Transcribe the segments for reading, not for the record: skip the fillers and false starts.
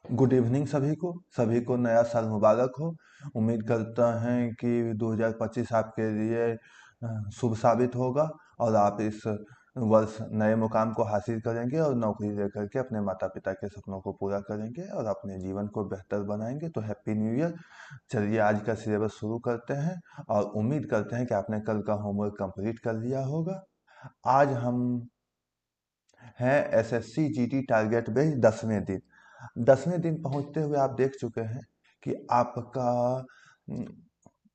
Good evening सभी को नया साल मुबारक हो। उम्मीद करता हैं कि 2025 आपके लिए शुभ साबित होगा और आप इस वर्ष नए मुकाम को हासिल करेंगे और नौकरी लेकर के अपने माता पिता के सपनों को पूरा करेंगे और अपने जीवन को बेहतर बनाएंगे। तो हैप्पी न्यू ईयर। चलिए आज का सिलेबस शुरू करते हैं और उम्मीद करते हैं कि आपने कल का होमवर्क कंप्लीट कर लिया होगा। आज हम हैं एसएससी जीडी टारगेट बेस्ड 10वें दिन पहुंचते हुए आप देख चुके हैं कि आपका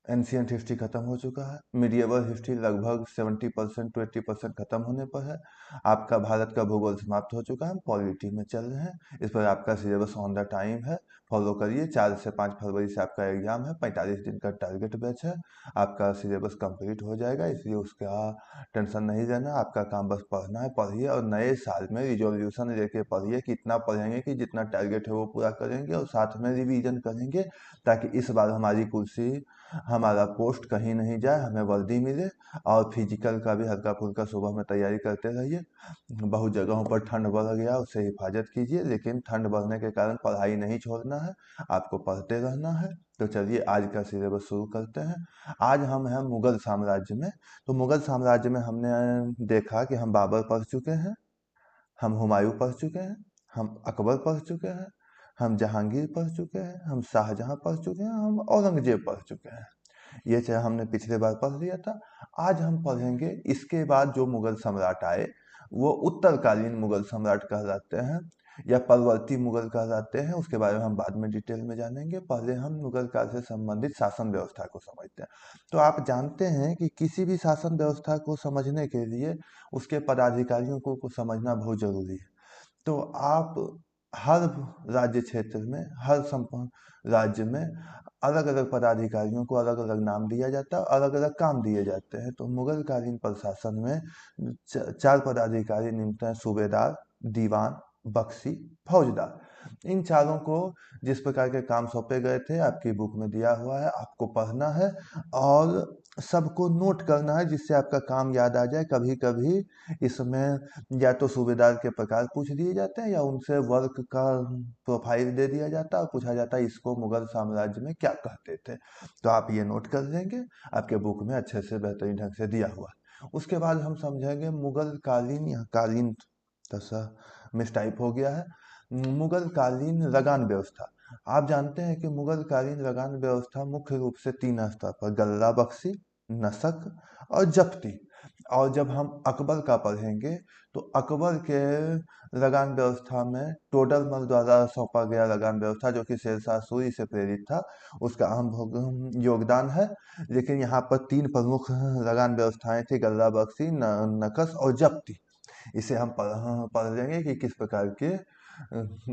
एंशियंट हिस्ट्री खत्म हो चुका है। मिडिएवल हिस्ट्री लगभग 70% 20% खत्म होने पर है। आपका भारत का भूगोल समाप्त हो चुका है। पॉलिटी में चल रहे हैं। इस पर आपका सिलेबस ऑन द टाइम है। फॉलो करिए। 4 से 5 फरवरी से आपका एग्जाम है। 45 दिन का टारगेट बैच है। आपका सिलेबस कंप्लीट हो जाएगा, इसलिए उसका टेंशन नहीं लेना। आपका काम बस पढ़ना है। पढ़िए और नए साल में रिजोल्यूशन लेके पढ़िए कि इतना पढ़ेंगे कि जितना टारगेट है वो पूरा करेंगे और साथ में रिवीजन करेंगे, ताकि इस बार हमारी कुर्सी, हमारा पोस्ट कहीं नहीं जाए, हमें वर्दी मिले। और फिजिकल का भी हल्का फुल्का सुबह में तैयारी करते रहिए। बहुत जगहों पर ठंड बढ़ गया, उससे हिफाजत कीजिए, लेकिन ठंड बढ़ने के कारण पढ़ाई नहीं छोड़ना है, आपको पढ़ते रहना है। तो चलिए आज का सिलेबस शुरू करते हैं। आज हम हैं मुगल साम्राज्य में। तो मुगल साम्राज्य में हमने देखा कि हम बाबर पढ़ चुके हैं, हम हुमायूं पढ़ चुके हैं, हम अकबर पढ़ चुके हैं, हम जहांगीर पढ़ चुके हैं, हम शाहजहां पढ़ चुके हैं, हम औरंगजेब पढ़ चुके हैं। ये चाहे हमने पिछले बार पढ़ लिया था। आज हम पढ़ेंगे इसके बाद जो मुगल सम्राट आए, वो उत्तरकालीन मुगल सम्राट कहलाते हैं या परवर्ती मुगल कहलाते हैं। उसके बारे में हम बाद में डिटेल में जानेंगे। पहले हम मुगल काल से संबंधित शासन व्यवस्था को समझते हैं। तो आप जानते हैं कि किसी भी शासन व्यवस्था को समझने के लिए उसके पदाधिकारियों को समझना बहुत जरूरी है। तो आप हर राज्य क्षेत्र में, हर संपूर्ण राज्य में अलग अलग पदाधिकारियों को अलग अलग नाम दिया जाता है, अलग अलग काम दिए जाते हैं। तो मुगल कालीन प्रशासन में चार पदाधिकारी नियुक्त हैं: सूबेदार, दीवान, बख्शी, फौजदार। इन चारों को जिस प्रकार के काम सौंपे गए थे आपकी बुक में दिया हुआ है, आपको पढ़ना है और सबको नोट करना है, जिससे आपका काम याद आ जाए। कभी कभी इसमें या तो सूबेदार के प्रकार पूछ दिए जाते हैं या उनसे वर्क का प्रोफाइल दे दिया जाता है और पूछा जाता है इसको मुगल साम्राज्य में क्या कहते थे। तो आप ये नोट कर लेंगे, आपके बुक में अच्छे से बेहतरीन ढंग से दिया हुआ है। उसके बाद हम समझेंगे मुगल कालीन या कालीन, तसा मिसटाइप हो गया है, मुगल कालीन लगान व्यवस्था। आप जानते हैं कि मुगल कालीन लगान व्यवस्था मुख्य रूप से 3 स्तर पर: गल्ला बख्शी, नसक और जब्ती। और जब हम अकबर का पढ़ेंगे तो अकबर के लगान व्यवस्था में टोडरमल द्वारा सौंपा गया लगान व्यवस्था, जो कि शेरशाह सूरी से प्रेरित था, उसका अहम योगदान है। लेकिन यहाँ पर 3 प्रमुख लगान व्यवस्थाएं थी: गल्ला बख्शी, नकस और जब्ती। इसे हम पढ़ लेंगे कि किस प्रकार के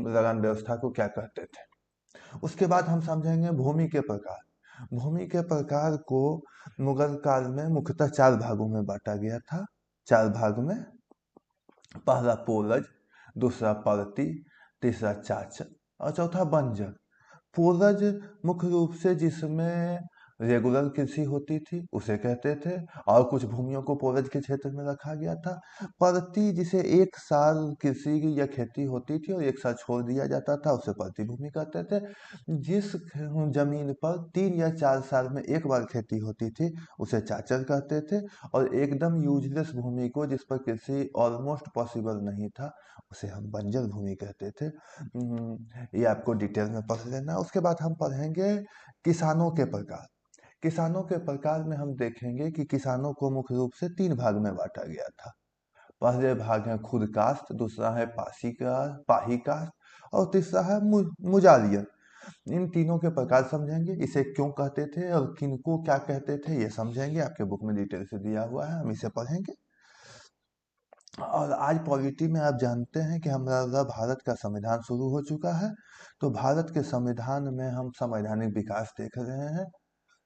लगान व्यवस्था को क्या कहते थे। उसके बाद हम समझेंगे भूमि के प्रकार। भूमि के प्रकार को मुगल काल में मुख्यतः 4 भागों में बांटा गया था। 4 भाग में: पहला पोलज, दूसरा परती, तीसरा चाचल और चौथा बंजर। पूर्वज मुख्य रूप से जिसमें रेगुलर कृषि होती थी उसे कहते थे, और कुछ भूमियों को पूर्वज के क्षेत्र में रखा गया था। परती, जिसे एक साल कृषि या खेती होती थी और एक साल छोड़ दिया जाता था, उसे परती भूमि कहते थे। जिस जमीन पर 3 या 4 साल में एक बार खेती होती थी उसे चाचल कहते थे। और एकदम यूजलेस भूमि को, जिस पर कृषि ऑलमोस्ट पॉसिबल नहीं था, उसे हम बंजर भूमि कहते थे। ये आपको डिटेल में पढ़ लेना। उसके बाद हम पढ़ेंगे किसानों के प्रकार। किसानों के प्रकार में हम देखेंगे कि किसानों को मुख्य रूप से 3 भाग में बांटा गया था। पहले भाग है खुद कास्ट, दूसरा है पाही कास्ट और तीसरा है मुजालियन। इन तीनों के प्रकार समझेंगे, इसे क्यों कहते थे और किनको क्या कहते थे ये समझेंगे। आपके बुक में डिटेल से दिया हुआ है, हम इसे पढ़ेंगे। और आज पॉलिटी में आप जानते हैं कि हमारा भारत का संविधान शुरू हो चुका है। तो भारत के संविधान में हम संवैधानिक विकास देख रहे हैं।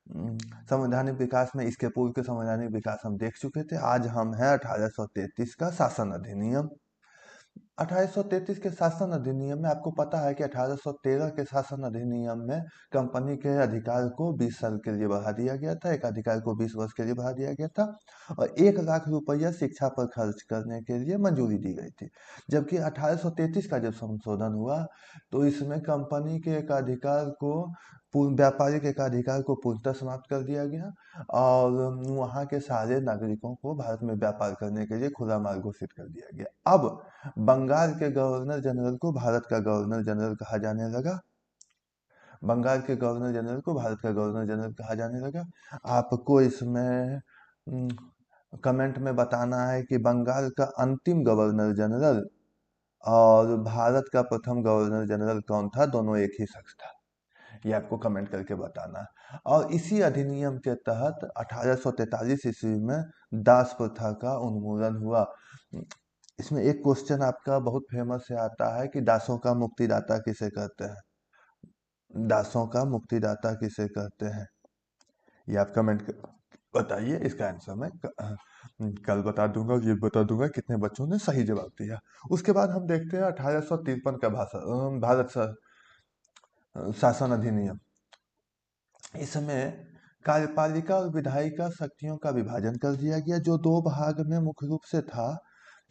संवैधानिक विकास में इसके पूर्व के संवैधानिक विकास हम देख चुके थे। आज हम हैं 1833 का शासन अधिनियम। 1833 के शासन अधिनियम में आपको पता है कि 1813 के शासन अधिनियम में कंपनी के अधिकार को 20 साल के लिए बढ़ा दिया गया था, एक अधिकार को 20 वर्ष के लिए बढ़ा दिया गया था और 1 लाख रुपया शिक्षा पर खर्च करने के लिए मंजूरी दी गई थी। जबकि 1833 का जब संशोधन हुआ तो इसमें कंपनी के एक अधिकार को व्यापारिक एकाधिकार को पूर्णतः समाप्त कर दिया गया और वहाँ के सारे नागरिकों को भारत में व्यापार करने के लिए खुला मार्ग घोषित कर दिया गया। अब बंगाल के गवर्नर जनरल को भारत का गवर्नर जनरल कहा जाने लगा। बंगाल के गवर्नर जनरल को भारत का गवर्नर जनरल कहा जाने लगा। आपको इसमें कमेंट में बताना है कि बंगाल का अंतिम गवर्नर जनरल और भारत का प्रथम गवर्नर जनरल कौन था, दोनों एक ही शख्स था। ये आपको कमेंट करके बताना है। और इसी अधिनियम के तहत 1843 ईस्वी में दास प्रथा का उन्मूलन हुआ। इसमें एक क्वेश्चन आपका बहुत फेमस से आता है कि दासों का मुक्तिदाता किसे कहते हैं, दासों का मुक्तिदाता किसे कहते हैं, ये आप कमेंट बताइए। इसका आंसर मैं कल बता दूंगा और ये बता दूंगा कितने बच्चों ने सही जवाब दिया। उसके बाद हम देखते हैं 1853 का भारत शासन अधिनियम। इसमें कार्यपालिका और विधायिका शक्तियों का विभाजन कर दिया गया, जो 2 भाग में मुख्य रूप से था,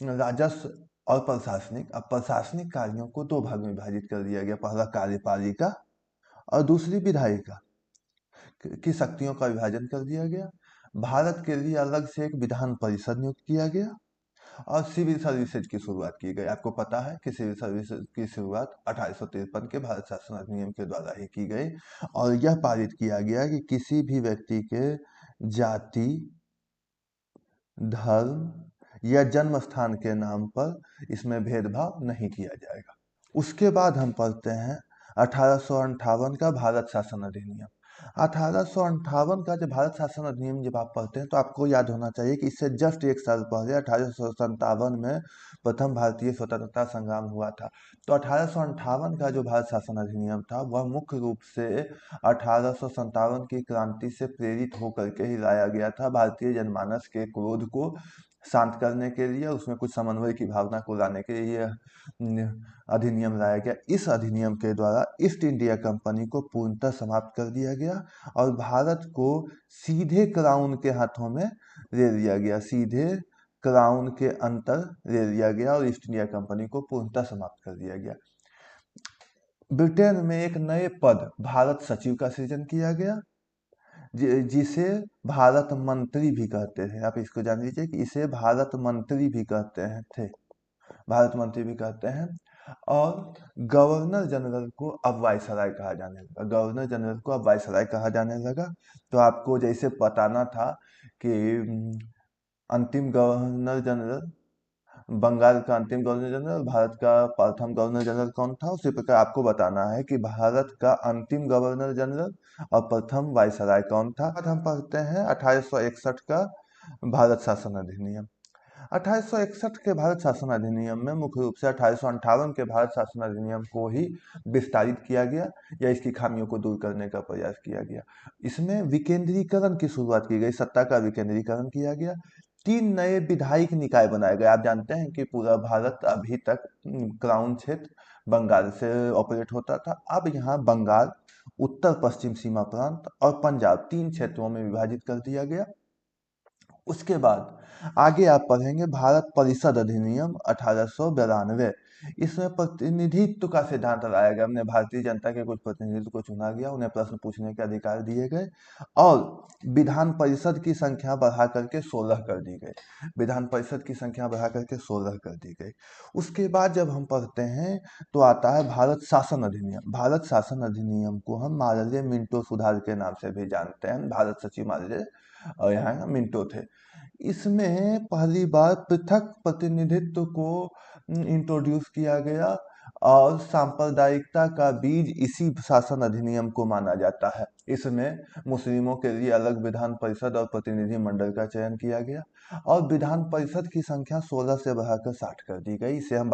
राजस्व और प्रशासनिक। अब प्रशासनिक कार्यों को 2 भाग में विभाजित कर दिया गया, पहला कार्यपालिका और दूसरी विधायिका की शक्तियों का विभाजन कर दिया गया। भारत के लिए अलग से एक विधान परिषद नियुक्त किया गया और सिविल सर्विसेज की शुरुआत की गई। आपको पता है कि सिविल सर्विसेज की शुरुआत 1853 के भारत शासन अधिनियम के द्वारा ही की गई और यह पारित किया गया कि किसी भी व्यक्ति के जाति, धर्म या जन्म स्थान के नाम पर इसमें भेदभाव नहीं किया जाएगा। उसके बाद हम पढ़ते हैं 1858 का भारत शासन अधिनियम। 1858 का जब भारत शासन अधिनियम जब आप पढ़ते हैं तो आपको याद होना चाहिए कि इससे जस्ट 1 साल पहले 1857 में प्रथम भारतीय स्वतंत्रता संग्राम हुआ था। तो 1858 का जो भारत शासन अधिनियम था वह मुख्य रूप से 1857 की क्रांति से प्रेरित होकर के ही लाया गया था, भारतीय जनमानस के क्रोध को शांत करने के लिए, उसमें कुछ समन्वय की भावना को लाने के लिए अधिनियम लाया गया। इस अधिनियम के द्वारा ईस्ट इंडिया कंपनी को पूर्णतः समाप्त कर दिया गया और भारत को सीधे क्राउन के हाथों में ले लिया गया, सीधे क्राउन के अंतर ले लिया गया और ईस्ट इंडिया कंपनी को पूर्णतः समाप्त कर दिया गया। ब्रिटेन में एक नए पद भारत सचिव का सृजन किया गया, जिसे भारत मंत्री भी कहते थे। आप इसको जान लीजिए कि इसे भारत मंत्री भी कहते हैं थे, भारत मंत्री भी कहते हैं। और गवर्नर जनरल को अब वायसराय कहा जाने लगा, गवर्नर जनरल को अब वायसराय कहा जाने लगा। तो आपको जैसे बताना था कि अंतिम गवर्नर जनरल, बंगाल का अंतिम गवर्नर जनरल, भारत का प्रथम गवर्नर जनरल कौन था, उसी प्रकार आपको बताना है कि भारत का अंतिम गवर्नर जनरल और प्रथम वायसराय कौन था। आज हम पढ़ते हैं 1861 का भारत शासन अधिनियम। 1861 के भारत शासन अधिनियम में मुख्य रूप से 1858 के भारत शासन अधिनियम को ही विस्तारित किया गया या इसकी खामियों को दूर करने का प्रयास किया गया। इसमें विकेंद्रीकरण की शुरुआत की गई, सत्ता का विकेंद्रीकरण किया गया। 3 नए विधायिक निकाय बनाए गए। आप जानते हैं कि पूरा भारत अभी तक क्राउन क्षेत्र बंगाल से ऑपरेट होता था। अब यहाँ बंगाल, उत्तर पश्चिम सीमा प्रांत और पंजाब 3 क्षेत्रों में विभाजित कर दिया गया। उसके बाद आगे आप पढ़ेंगे भारत परिषद अधिनियम 1892। इसमें प्रतिनिधित्व का सिद्धांत लाया गया, हमने भारतीय जनता के कुछ प्रतिनिधित्व को चुना गया, उन्हें प्रश्न पूछने के अधिकार दिए गए और विधान परिषद की संख्या बढ़ा करके 16 कर दी गई, विधान परिषद की संख्या बढ़ा करके 16 कर दी गई। उसके बाद जब हम पढ़ते हैं तो आता है भारत शासन अधिनियम। भारत शासन अधिनियम को हम मालवीय मिंटो सुधार के नाम से भी जानते हैं, भारत सचिव मालवीय और यहाँ मिंटो थे। इसमें पहली बार पृथक प्रतिनिधित्व को इंट्रोड्यूस किया गया और सांप्रदायिकता का बीज इसी शासन अधिनियम को माना जाता है। इसमें मुस्लिमों के लिए अलग विधान परिषद और प्रतिनिधि मंडल का चयन किया गया और विधान परिषद की संख्या 16 से बढ़ाकर 60 कर दी गई। इसे हम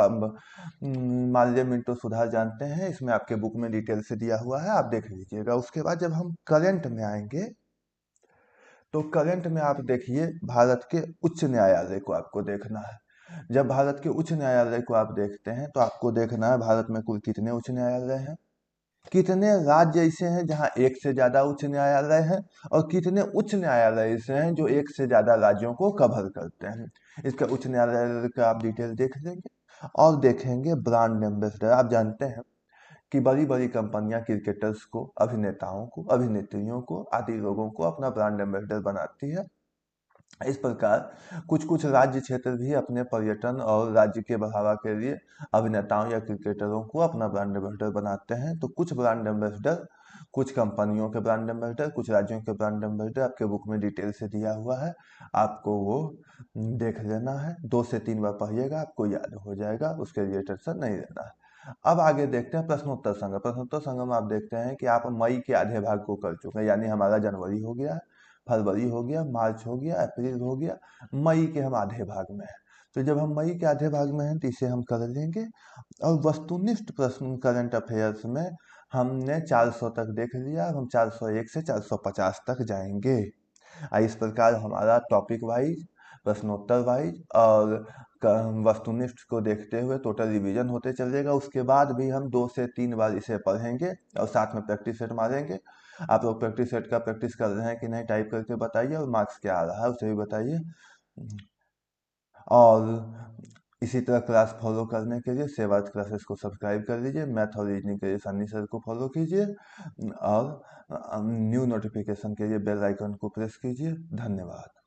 मालवीय मिंटो सुधार जानते हैं, इसमें आपके बुक में डिटेल से दिया हुआ है, आप देख लीजिएगा। उसके बाद जब हम करंट में आएंगे तो करंट में आप देखिए भारत के उच्च न्यायालय को आपको देखना है। जब भारत के उच्च न्यायालय को आप देखते हैं तो आपको देखना है भारत में कुल कितने उच्च न्यायालय हैं, कितने राज्य ऐसे हैं जहां एक से ज्यादा उच्च न्यायालय है, और कितने उच्च न्यायालय ऐसे हैं जो एक से ज्यादा राज्यों को कवर करते हैं। इसका उच्च न्यायालय का आप डिटेल देख लेंगे। और देखेंगे ब्रांड एम्बेसडर। आप जानते हैं कि बड़ी बड़ी कंपनियां क्रिकेटर्स को, अभिनेताओं को, अभिनेत्रियों को आदि लोगों को अपना ब्रांड एम्बेसडर बनाती है। इस प्रकार कुछ कुछ राज्य क्षेत्र भी अपने पर्यटन और राज्य के बढ़ावा के लिए अभिनेताओं या क्रिकेटरों को अपना ब्रांड एम्बेसडर बनाते हैं। तो कुछ ब्रांड एम्बेसडर, कुछ कंपनियों के ब्रांड एम्बेसडर, कुछ राज्यों के ब्रांड एम्बेसडर आपके बुक में डिटेल से दिया हुआ है, आपको वो देख लेना है। 2 से 3 बार पढ़िएगा, आपको याद हो जाएगा, उसके लिए टेंशन नहीं लेना है। अब आगे देखते हैं प्रश्नोत्तर संग्रह। प्रश्नोत्तर संग्रह में आप देखते हैं कि आप मई के आधे भाग को कर चुके हैं, यानी हमारा जनवरी हो गया, फरवरी हो गया, मार्च हो गया, अप्रैल हो गया, मई के हम आधे भाग में हैं। तो जब हम मई के आधे भाग में हैं तो इसे हम कर लेंगे। और वस्तुनिष्ठ प्रश्न करंट अफेयर्स में हमने 400 तक देख लिया, अब हम 401 से 450 तक जाएंगे। इस प्रकार हमारा टॉपिक वाइज, प्रश्नोत्तर वाइज और वस्तुनिष्ठ को देखते हुए टोटल रिवीजन होते चलेगा। उसके बाद भी हम 2 से 3 बार इसे पढ़ेंगे और साथ में प्रैक्टिस सेट मारेंगे। आप लोग प्रैक्टिस सेट का प्रैक्टिस कर रहे हैं कि नहीं, टाइप करके बताइए, और मार्क्स क्या आ रहा है उसे भी बताइए। और इसी तरह क्लास फॉलो करने के लिए सेवार्थ क्लासेस को सब्सक्राइब कर लीजिए। मैथ और रीजनिंग के लिए सन्नी सर को फॉलो कीजिए, और न्यू नोटिफिकेशन के लिए बेल आइकन को प्रेस कीजिए। धन्यवाद।